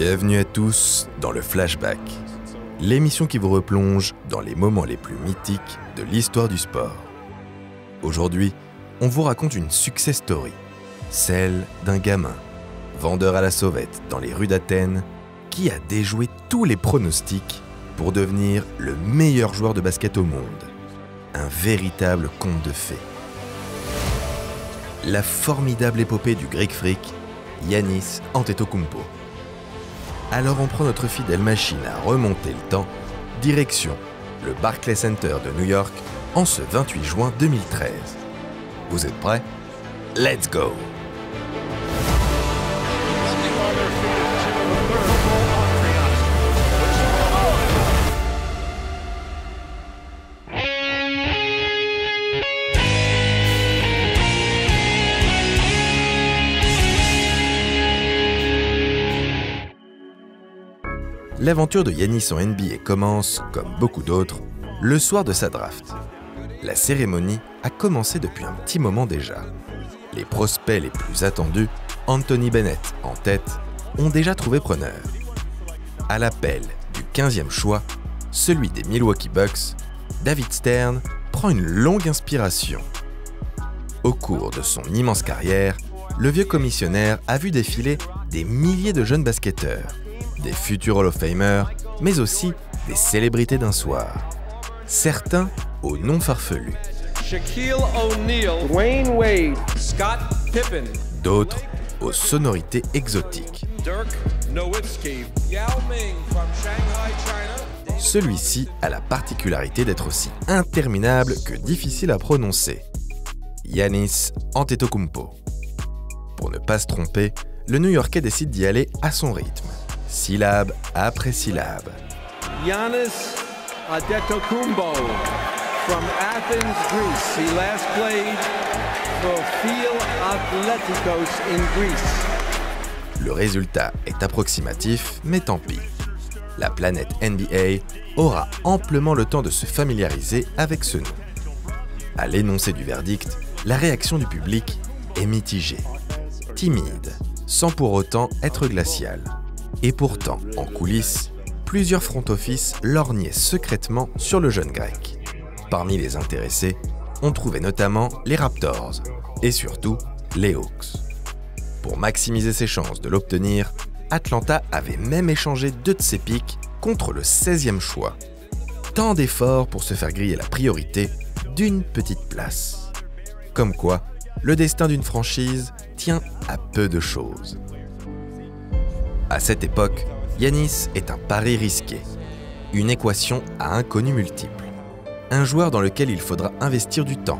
Bienvenue à tous dans le Flashback, l'émission qui vous replonge dans les moments les plus mythiques de l'histoire du sport. Aujourd'hui, on vous raconte une success story, celle d'un gamin, vendeur à la sauvette dans les rues d'Athènes, qui a déjoué tous les pronostics pour devenir le meilleur joueur de basket au monde. Un véritable conte de fées. La formidable épopée du Greek Freak, Giannis Antetokounmpo. Alors on prend notre fidèle machine à remonter le temps, direction le Barclays Center de New York en ce 28 juin 2013. Vous êtes prêts? Let's go! L'aventure de Giannis en NBA commence, comme beaucoup d'autres, le soir de sa draft. La cérémonie a commencé depuis un petit moment déjà. Les prospects les plus attendus, Anthony Bennett en tête, ont déjà trouvé preneur. À l'appel du 15e choix, celui des Milwaukee Bucks, David Stern prend une longue inspiration. Au cours de son immense carrière, le vieux commissionnaire a vu défiler des milliers de jeunes basketteurs, des futurs Hall of Famers, mais aussi des célébrités d'un soir. Certains au nom farfelu. Shaquille O'Neal, Dwayne Wade, Scott Pippen. D'autres aux sonorités exotiques. Dirk Nowitzki, Yao Ming from Shanghai, China. Celui-ci a la particularité d'être aussi interminable que difficile à prononcer. Giannis Antetokounmpo. Pour ne pas se tromper, le New-Yorkais décide d'y aller à son rythme, syllabe après syllabe. Giannis Antetokounmpo from Athens, Greece. He last played for Phil Athleticos in Greece. Le résultat est approximatif, mais tant pis. La planète NBA aura amplement le temps de se familiariser avec ce nom. À l'énoncé du verdict, la réaction du public est mitigée, timide, sans pour autant être glaciale. Et pourtant, en coulisses, plusieurs front office lorgnaient secrètement sur le jeune grec. Parmi les intéressés, on trouvait notamment les Raptors et surtout les Hawks. Pour maximiser ses chances de l'obtenir, Atlanta avait même échangé 2 de ses pics contre le 16e choix. Tant d'efforts pour se faire griller la priorité d'une petite place. Comme quoi, le destin d'une franchise tient à peu de choses. À cette époque, Giannis est un pari risqué, une équation à inconnus multiples. Un joueur dans lequel il faudra investir du temps,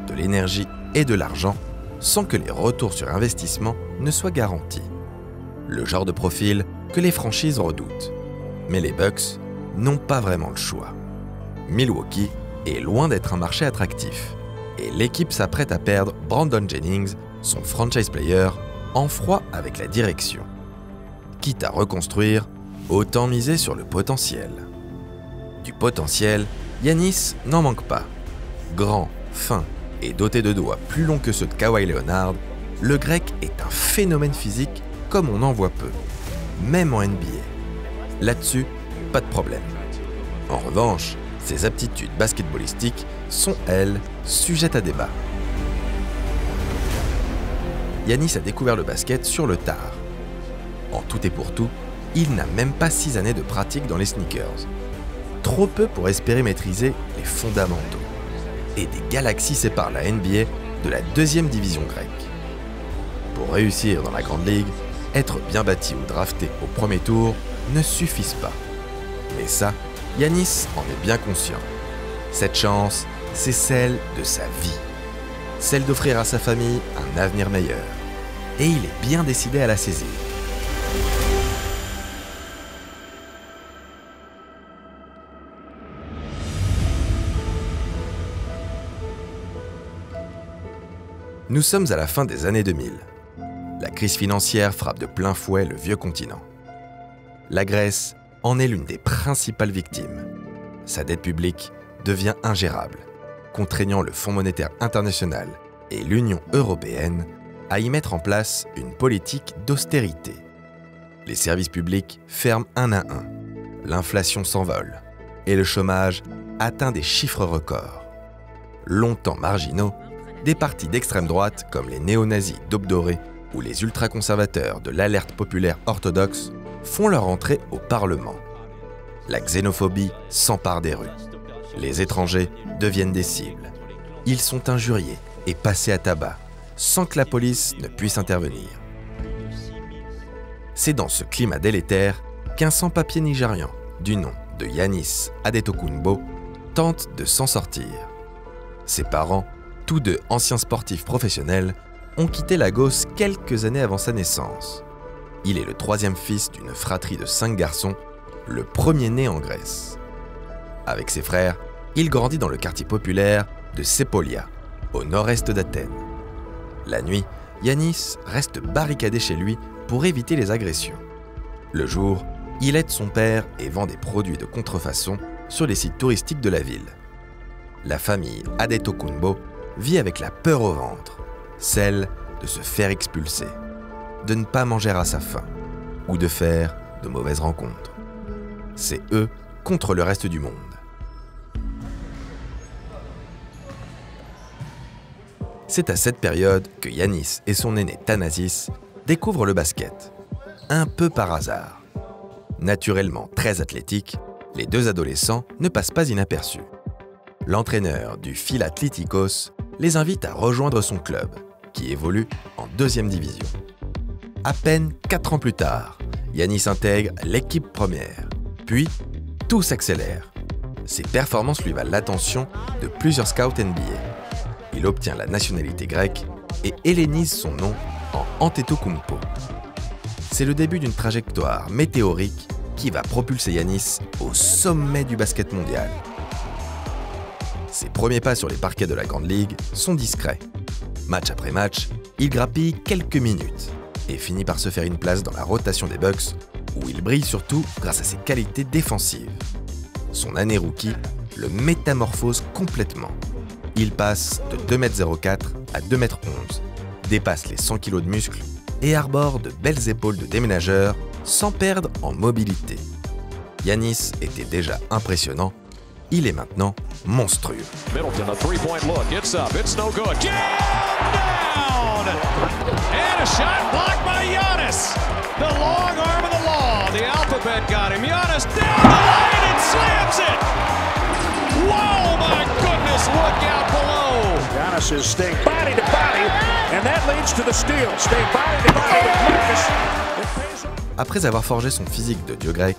de l'énergie et de l'argent sans que les retours sur investissement ne soient garantis. Le genre de profil que les franchises redoutent. Mais les Bucks n'ont pas vraiment le choix. Milwaukee est loin d'être un marché attractif et l'équipe s'apprête à perdre Brandon Jennings, son franchise player, en froid avec la direction. Quitte à reconstruire, autant miser sur le potentiel. Du potentiel, Giannis n'en manque pas. Grand, fin et doté de doigts plus longs que ceux de Kawhi Leonard, le grec est un phénomène physique comme on en voit peu, même en NBA. Là-dessus, pas de problème. En revanche, ses aptitudes basketballistiques sont, elles, sujettes à débat. Giannis a découvert le basket sur le tard. En tout et pour tout, il n'a même pas 6 années de pratique dans les sneakers. Trop peu pour espérer maîtriser les fondamentaux. Et des galaxies séparent la NBA de la 2e division grecque. Pour réussir dans la Grande Ligue, être bien bâti ou drafté au premier tour ne suffisent pas. Mais ça, Giannis en est bien conscient. Cette chance, c'est celle de sa vie. Celle d'offrir à sa famille un avenir meilleur. Et il est bien décidé à la saisir. Nous sommes à la fin des années 2000. La crise financière frappe de plein fouet le vieux continent. La Grèce en est l'une des principales victimes. Sa dette publique devient ingérable, contraignant le Fonds monétaire international et l'Union européenne à y mettre en place une politique d'austérité. les services publics ferment un à un, l'inflation s'envole et le chômage atteint des chiffres records. Longtemps marginaux, des partis d'extrême droite comme les néo-nazis d'Aube Dorée ou les ultra-conservateurs de l'Alerte populaire orthodoxe font leur entrée au Parlement. La xénophobie s'empare des rues. Les étrangers deviennent des cibles. Ils sont injuriés et passés à tabac, sans que la police ne puisse intervenir. C'est dans ce climat délétère qu'un sans-papier nigérian, du nom de Yannis Adetokunbo, tente de s'en sortir. Ses parents, tous deux anciens sportifs professionnels, ont quitté Lagos quelques années avant sa naissance. Il est le troisième fils d'une fratrie de 5 garçons, le premier né en Grèce. Avec ses frères, il grandit dans le quartier populaire de Sepolia, au nord-est d'Athènes. La nuit, Yannis reste barricadé chez lui pour éviter les agressions. Le jour, il aide son père et vend des produits de contrefaçon sur les sites touristiques de la ville. La famille Adetokunbo vit avec la peur au ventre, celle de se faire expulser, de ne pas manger à sa faim ou de faire de mauvaises rencontres. C'est eux contre le reste du monde. C'est à cette période que Yannis et son aîné Thanasis découvrent le basket, un peu par hasard. Naturellement très athlétiques, les deux adolescents ne passent pas inaperçus. L'entraîneur du Philatlétikos les invite à rejoindre son club, qui évolue en 2e division. À peine 4 ans plus tard, Yannis intègre l'équipe première. Puis, tout s'accélère. Ses performances lui valent l'attention de plusieurs scouts NBA. Il obtient la nationalité grecque et hellénise son nom en Antetokounmpo. C'est le début d'une trajectoire météorique qui va propulser Yannis au sommet du basket mondial. Ses premiers pas sur les parquets de la Grande Ligue sont discrets. Match après match, il grappille quelques minutes et finit par se faire une place dans la rotation des Bucks, où il brille surtout grâce à ses qualités défensives. Son année rookie le métamorphose complètement. Il passe de 2,04 m à 2,11 m, dépasse les 100 kg de muscles et arbore de belles épaules de déménageur sans perdre en mobilité. Yannis était déjà impressionnant, il est maintenant monstrueux. Middleton, a three-point look. It's up. It's no good. Jam down! And a shot blocked by Giannis. The long arm of the law. The alphabet got him. Giannis down the lane and slams it. Whoa, my goodness, look out below. Giannis is staying body to body, and that leads to the steal. Staying body to body with Marcus. Après avoir forgé son physique de dieu grec,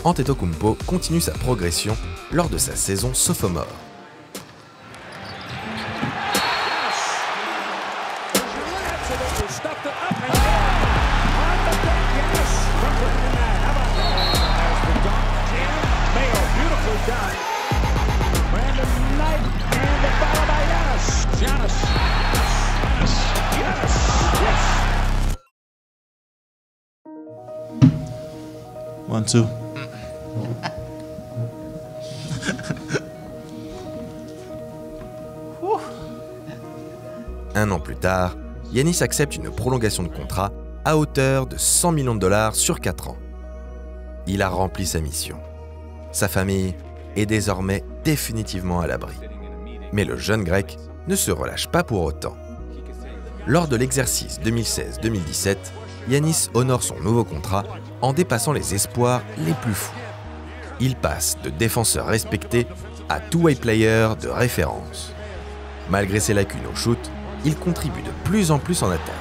Antetokounmpo continue sa progression lors de sa saison sophomore. One, two. Un an plus tard, Yannis accepte une prolongation de contrat à hauteur de 100 millions de dollars sur 4 ans. Il a rempli sa mission. Sa famille est désormais définitivement à l'abri. Mais le jeune grec ne se relâche pas pour autant. Lors de l'exercice 2016-2017, Yannis honore son nouveau contrat en dépassant les espoirs les plus fous. Il passe de défenseur respecté à two-way player de référence. Malgré ses lacunes au shoot, il contribue de plus en plus en attaque.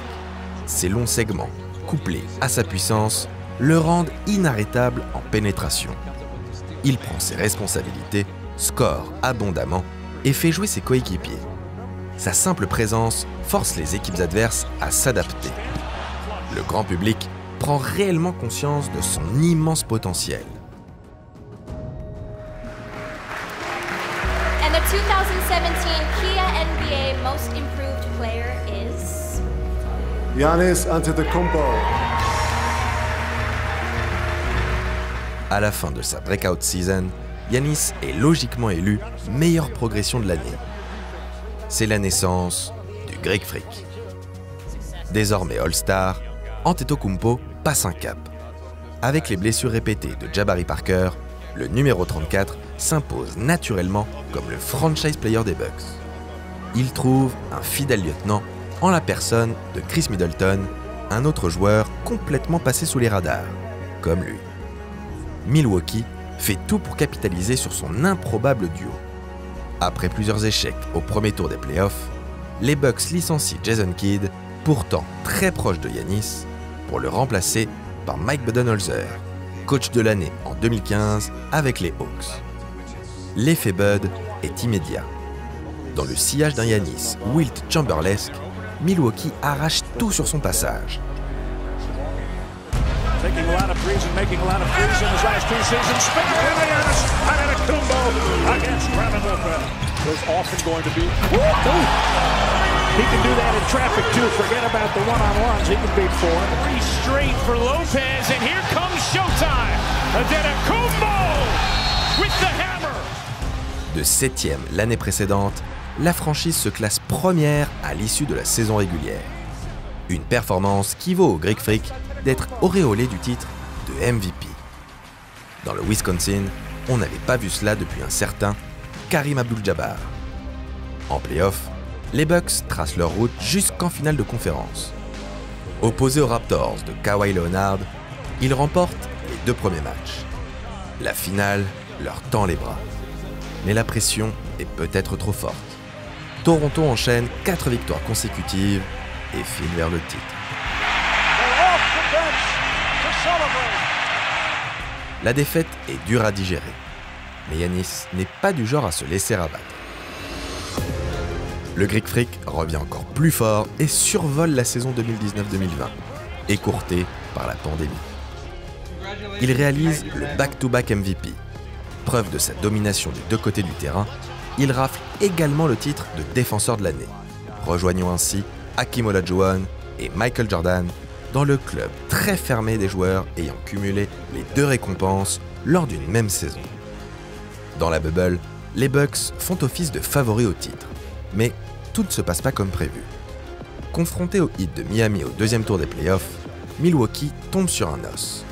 Ses longs segments, couplés à sa puissance, le rendent inarrêtable en pénétration. Il prend ses responsabilités, score abondamment et fait jouer ses coéquipiers. Sa simple présence force les équipes adverses à s'adapter. Le grand public prend réellement conscience de son immense potentiel. And the 2017 Kia NBA Most Improved Player is... Giannis Antetokounmpo. À la fin de sa breakout season, Yannis est logiquement élu meilleure progression de l'année. C'est la naissance du Greek Freak. Désormais All-Star, Antetokounmpo passe un cap. avec les blessures répétées de Jabari Parker, le numéro 34 s'impose naturellement comme le franchise player des Bucks. Il trouve un fidèle lieutenant en la personne de Chris Middleton, un autre joueur complètement passé sous les radars, comme lui. Milwaukee fait tout pour capitaliser sur son improbable duo. Après plusieurs échecs au premier tour des playoffs, les Bucks licencient Jason Kidd, pourtant très proche de Giannis, pour le remplacer par Mike Budenholzer, coach de l'année en 2015 avec les Hawks. L'effet Bud est immédiat. Dans le sillage d'un Giannis Wilt Chamberlain-esque, Milwaukee arrache tout sur son passage. Taking a lot of threes and making a lot of threes in his last 2 seasons. Speaking of Giannis Antetokounmpo against Kevin Lopez. There's often going to be. He can do that in traffic too. Forget about the one-on-ones. He can beat 4. 3 straight for Lopez, and here comes showtime. Antetokounmpo with the hammer. De 7e l'année précédente, la franchise se classe première à l'issue de la saison régulière. Une performance qui vaut au Greek Freak d'être auréolé du titre de MVP. Dans le Wisconsin, on n'avait pas vu cela depuis un certain Karim Abdul-Jabbar. En play-off, les Bucks tracent leur route jusqu'en finale de conférence. Opposés aux Raptors de Kawhi Leonard, ils remportent les 2 premiers matchs. La finale leur tend les bras. Mais la pression est peut-être trop forte. Toronto enchaîne 4 victoires consécutives et file vers le titre. La défaite est dure à digérer, mais Giannis n'est pas du genre à se laisser abattre. Le Greek Freak revient encore plus fort et survole la saison 2019-2020, écourtée par la pandémie. Il réalise le back-to-back MVP. Preuve de sa domination des 2 côtés du terrain, il rafle également le titre de défenseur de l'année, rejoignant ainsi Hakeem Olajuwon et Michael Jordan dans le club très fermé des joueurs ayant cumulé les 2 récompenses lors d'une même saison. Dans la bubble, les Bucks font office de favoris au titre, mais tout ne se passe pas comme prévu. Confronté au Heat de Miami au 2e tour des playoffs, Milwaukee tombe sur un os.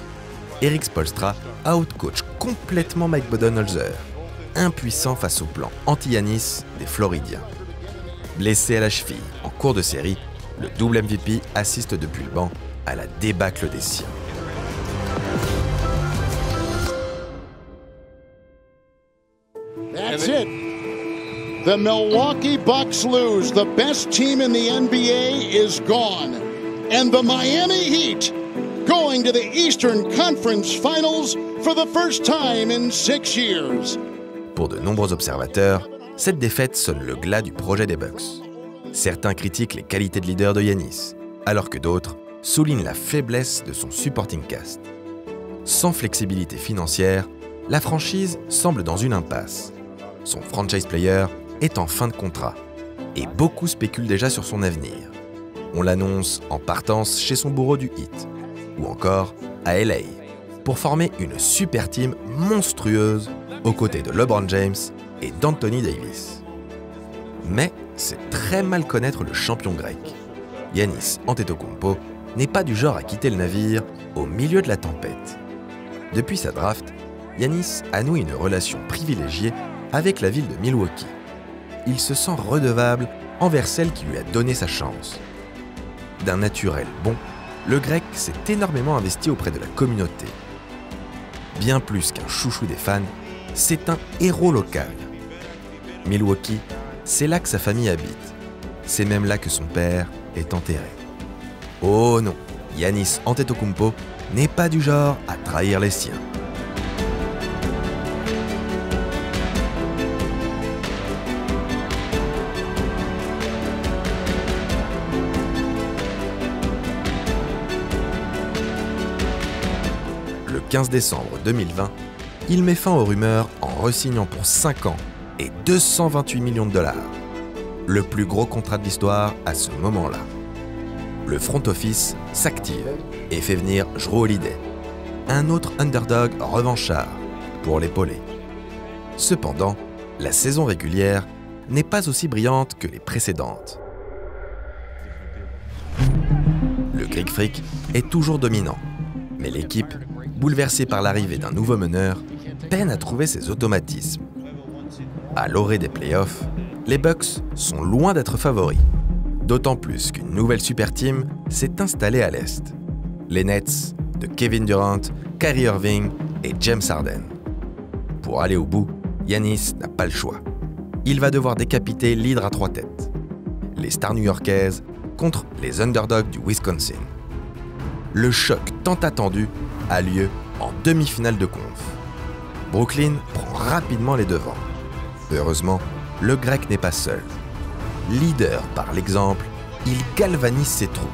Erik Spoelstra outcoach complètement Mike Budenholzer, impuissant face au plan anti-Giannis des Floridiens. Blessé à la cheville en cours de série, le double MVP assiste depuis le banc à la débâcle des siens. That's it. The Milwaukee Bucks lose. The best team in the NBA is gone. And the Miami Heat going to the Eastern Conference Finals for the first time in 6 years. Pour de nombreux observateurs, cette défaite sonne le glas du projet des Bucks. Certains critiquent les qualités de leader de Giannis, alors que d'autres soulignent la faiblesse de son supporting cast. Sans flexibilité financière, la franchise semble dans une impasse. Son franchise player est en fin de contrat, et beaucoup spéculent déjà sur son avenir. On l'annonce en partance chez son bourreau du Heat, ou encore à LA, pour former une super team monstrueuse aux côtés de LeBron James et d'Anthony Davis. Mais c'est très mal connaître le champion grec. Giannis Antetokounmpo n'est pas du genre à quitter le navire au milieu de la tempête. Depuis sa draft, Giannis a noué une relation privilégiée avec la ville de Milwaukee. Il se sent redevable envers celle qui lui a donné sa chance. D'un naturel bon, le Grec s'est énormément investi auprès de la communauté. Bien plus qu'un chouchou des fans, c'est un héros local. Milwaukee, c'est là que sa famille habite. C'est même là que son père est enterré. Oh non, Giannis Antetokounmpo n'est pas du genre à trahir les siens. Le 15 décembre 2020, il met fin aux rumeurs en re-signant pour 5 ans et 228 millions de dollars. Le plus gros contrat de l'histoire à ce moment-là. Le front office s'active et fait venir Jrue Holiday, un autre underdog revanchard, pour l'épauler. Cependant, la saison régulière n'est pas aussi brillante que les précédentes. Le Greek Freak est toujours dominant, mais l'équipe bouleversé par l'arrivée d'un nouveau meneur, peine à trouver ses automatismes. À l'orée des playoffs, les Bucks sont loin d'être favoris, d'autant plus qu'une nouvelle super team s'est installée à l'Est. Les Nets de Kevin Durant, Kyrie Irving et James Harden. Pour aller au bout, Giannis n'a pas le choix. Il va devoir décapiter l'hydre à 3 têtes. Les stars new-yorkaises contre les underdogs du Wisconsin. Le choc tant attendu a lieu en demi-finale de conf. Brooklyn prend rapidement les devants. Heureusement, le Grec n'est pas seul. Leader par l'exemple, il galvanise ses troupes.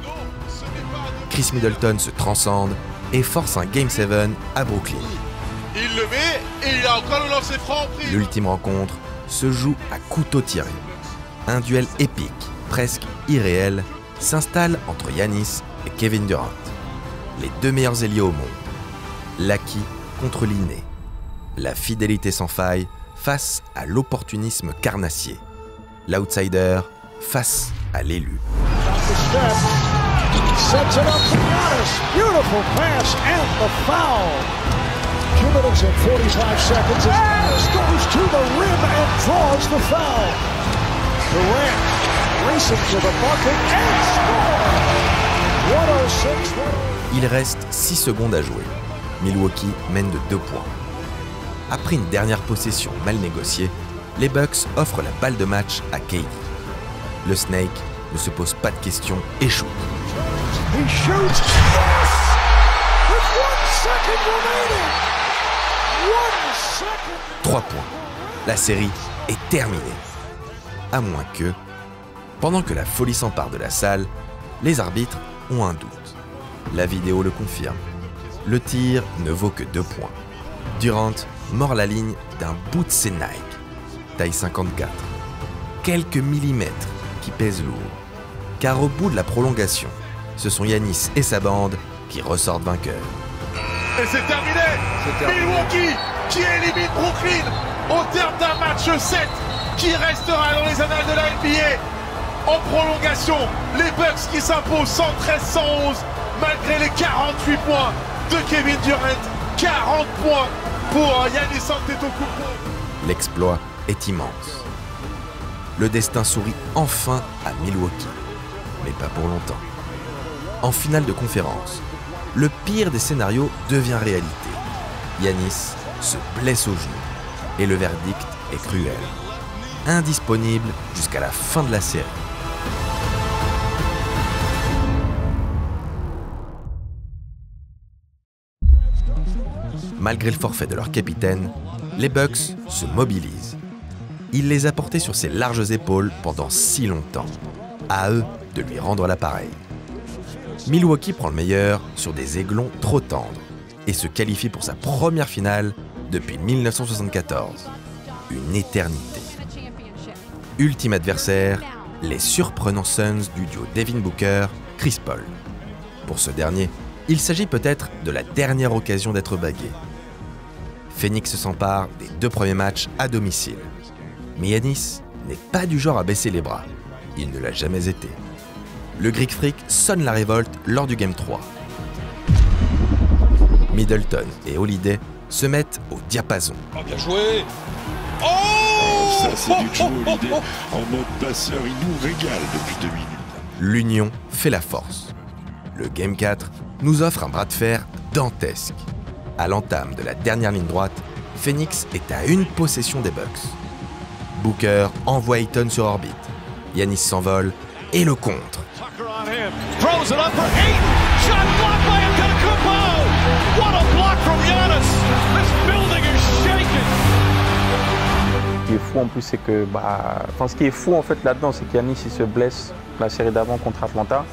Chris Middleton se transcende et force un Game 7 à Brooklyn. Il le met et il a encore le lancer franc. L'ultime rencontre se joue à couteau tiré. Un duel épique, presque irréel, s'installe entre Giannis et Kevin Durant, les deux meilleurs ailiers au monde. L'acquis contre l'inné. La fidélité sans faille face à l'opportunisme carnassier. L'outsider face à l'élu. Sets it up for Giannis. Beautiful pass and the foul. 2 minutes and 45 seconds as Giannis goes to the rim and draws the foul. Durant racing to the bucket and score. 106. Il reste 6 secondes à jouer. Milwaukee mène de 2 points. Après une dernière possession mal négociée, les Bucks offrent la balle de match à KD. Le Snake ne se pose pas de questions et shoot. He shoots. Yes! With 1 second remaining. 1 second. 3 points. La série est terminée. À moins que, pendant que la folie s'empare de la salle, les arbitres ont un doute. La vidéo le confirme. Le tir ne vaut que 2 points. Durant mord la ligne d'un bout de ses Nike, taille 54. Quelques millimètres qui pèsent lourd. Car au bout de la prolongation, ce sont Giannis et sa bande qui ressortent vainqueurs. Et c'est terminé. Milwaukee qui élimine Brooklyn au terme d'un match 7 qui restera dans les annales de la NBA. En prolongation, les Bucks qui s'imposent 113-111 malgré les 48 points de Kevin Durant. 40 points pour Giannis Antetokounmpo. L'exploit est immense. Le destin sourit enfin à Milwaukee, mais pas pour longtemps. En finale de conférence, le pire des scénarios devient réalité. Giannis se blesse au genou et le verdict est cruel. Indisponible jusqu'à la fin de la série. Malgré le forfait de leur capitaine, les Bucks se mobilisent. Il les a portés sur ses larges épaules pendant si longtemps. À eux de lui rendre l'appareil. Milwaukee prend le meilleur sur des aiglons trop tendres et se qualifie pour sa première finale depuis 1974. Une éternité. Ultime adversaire, les surprenants Suns du duo Devin Booker, Chris Paul. Pour ce dernier, il s'agit peut-être de la dernière occasion d'être bagué. Phoenix s'empare des 2 premiers matchs à domicile. Mais Giannis n'est pas du genre à baisser les bras. Il ne l'a jamais été. Le Greek Freak sonne la révolte lors du Game 3. Middleton et Holiday se mettent au diapason. Oh, bien joué. Oh, ça c'est du Joe Holiday en mode passeur, il nous régale depuis 2 minutes. L'union fait la force. Le Game 4 nous offre un bras de fer dantesque. À l'entame de la dernière ligne droite, Phoenix est à une possession des Bucks. Booker envoie Ayton sur orbite. Giannis s'envole et le contre. Throws it up for Ayton. Shot blocked by Antetokounmpo. What a block from Giannis. This building is shaking. Ce qui est fou en plus, c'est que, ce qui est fou en fait là-dedans, c'est qu'Giannis il se blesse la série d'avant contre Atlanta.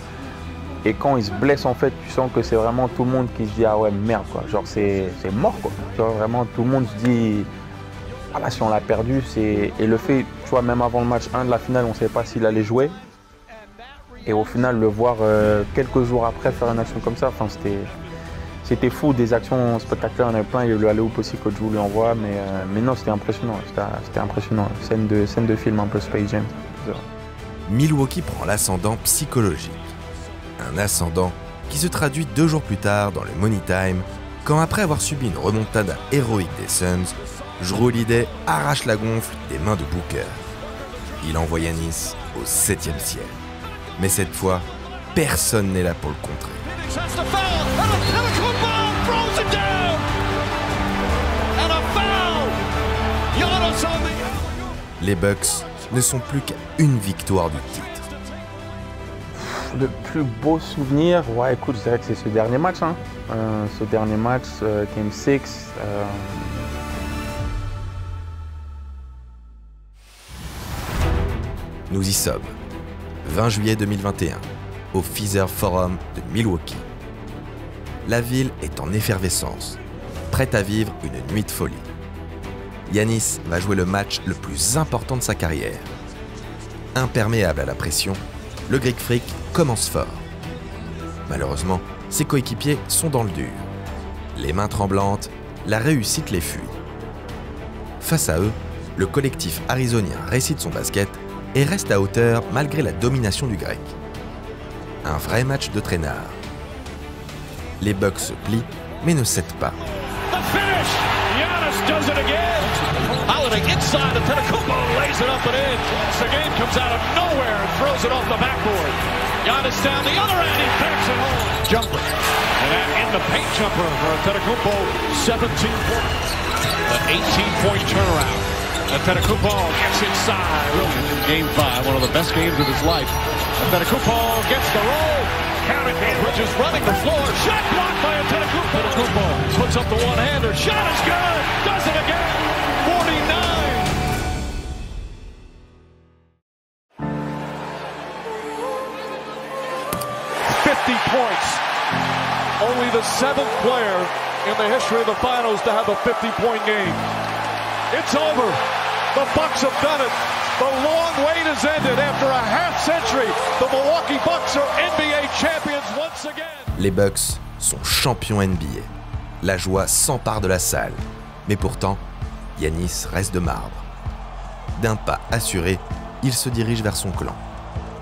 Et quand il se blesse, en fait, tu sens que c'est vraiment tout le monde qui se dit ah ouais merde quoi. Genre c'est mort quoi. Genre vraiment tout le monde se dit ah là si on l'a perdu c'est. Et le fait, tu vois, même avant le match 1 de la finale, on ne savait pas s'il allait jouer. Et au final, le voir quelques jours après faire une action comme ça, c'était fou, des actions spectaculaires, il y en avait plein, il y a eu le alley-oop aussi que Joe lui envoie, mais non, c'était impressionnant, scène de film un peu Space Jam. Milwaukee prend l'ascendant psychologique. Un ascendant qui se traduit 2 jours plus tard dans le Money Time quand après avoir subi une remontada héroïque des Suns, Jrue Holiday arrache la gonfle des mains de Booker. Il envoie Giannis au 7e ciel. Mais cette fois, personne n'est là pour le contrer. Les Bucks ne sont plus qu'à une victoire du titre. Le plus beau souvenir, ouais, écoute, je dirais que c'est ce dernier match. Hein. Ce dernier match, Game 6. Nous y sommes. 20 juillet 2021, au Fiserv Forum de Milwaukee. La ville est en effervescence, prête à vivre une nuit de folie. Giannis va jouer le match le plus important de sa carrière. Imperméable à la pression, le Greek Freak commence fort. Malheureusement, ses coéquipiers sont dans le dur. Les mains tremblantes, la réussite les fuit. Face à eux, le collectif arizonien récite son basket et reste à hauteur malgré la domination du Grec. Un vrai match de traînard. Les Bucks se plient, mais ne cèdent pas. Does it again. Holiday inside, Antetokounmpo lays it up and in. Sergeant comes out of nowhere and throws it off the backboard. Giannis down the other end, he banks it home. Jumper. And that in the paint jumper for Antetokounmpo, 17 points. An 18-point turnaround. Antetokounmpo gets inside. Game 5, one of the best games of his life. Antetokounmpo gets the roll. Counting Bridges running the floor. Shot blocked by Antetokounmpo. Antetokounmpo puts up the one-hander. Shot is good. Does it again. 49. Points. Only the 7th player in the history of the finals to have a 50-point game. It's over. The Bucks have done it. The long wait has ended after a half-century. The Milwaukee Bucks are NBA champions once again. Les Bucks sont champions NBA. La joie s'empare de la salle. Mais pourtant, Giannis reste de marbre. D'un pas assuré, il se dirige vers son clan.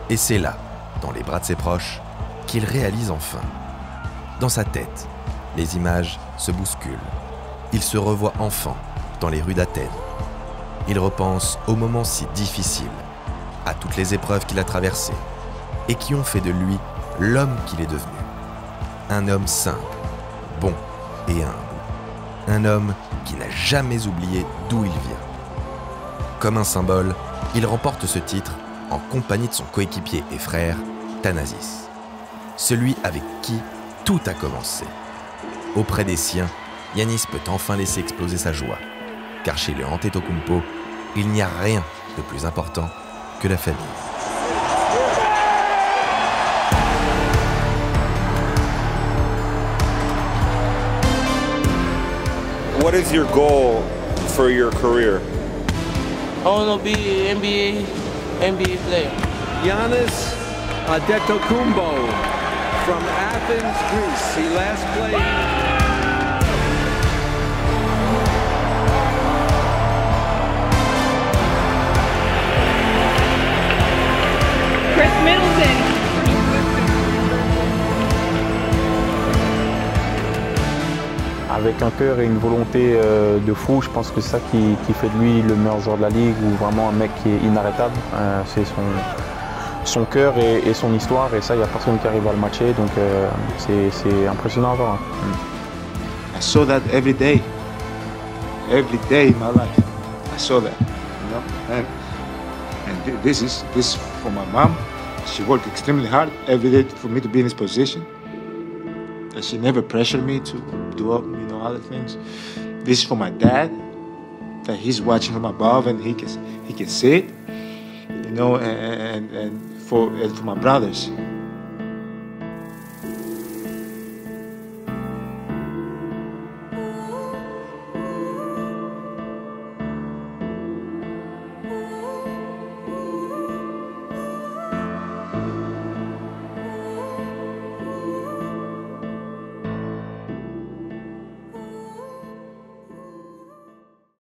Et c'est là, dans les bras de ses proches, qu'il réalise enfin. Dans sa tête, les images se bousculent. Il se revoit enfant dans les rues d'Athènes. Il repense aux moments si difficiles, à toutes les épreuves qu'il a traversées et qui ont fait de lui l'homme qu'il est devenu. Un homme simple, bon et humble. Un homme qui n'a jamais oublié d'où il vient. Comme un symbole, il remporte ce titre en compagnie de son coéquipier et frère, Thanasis. Celui avec qui tout a commencé. Auprès des siens, Giannis peut enfin laisser exploser sa joie. Car chez le Antetokounmpo, il n'y a rien de plus important que la famille. What is your goal for your career? I want to be an NBA player. Giannis Antetokounmpo from Athens, Greece. He last played. Chris Middleton. Avec un cœur et une volonté de fou, je pense que c'est ça qui fait de lui le meilleur joueur de la ligue, ou vraiment un mec qui est inarrêtable. C'est son cœur et son histoire, et ça, il n'y a personne qui arrive à le matcher, donc c'est impressionnant à voir. I saw that every day in my life. I saw that, you know, and this is for my mom. She worked extremely hard every day for me to be in this position. And she never pressured me to do other things. This is for my dad, that he's watching from above and he can see it, you know, and for my brothers.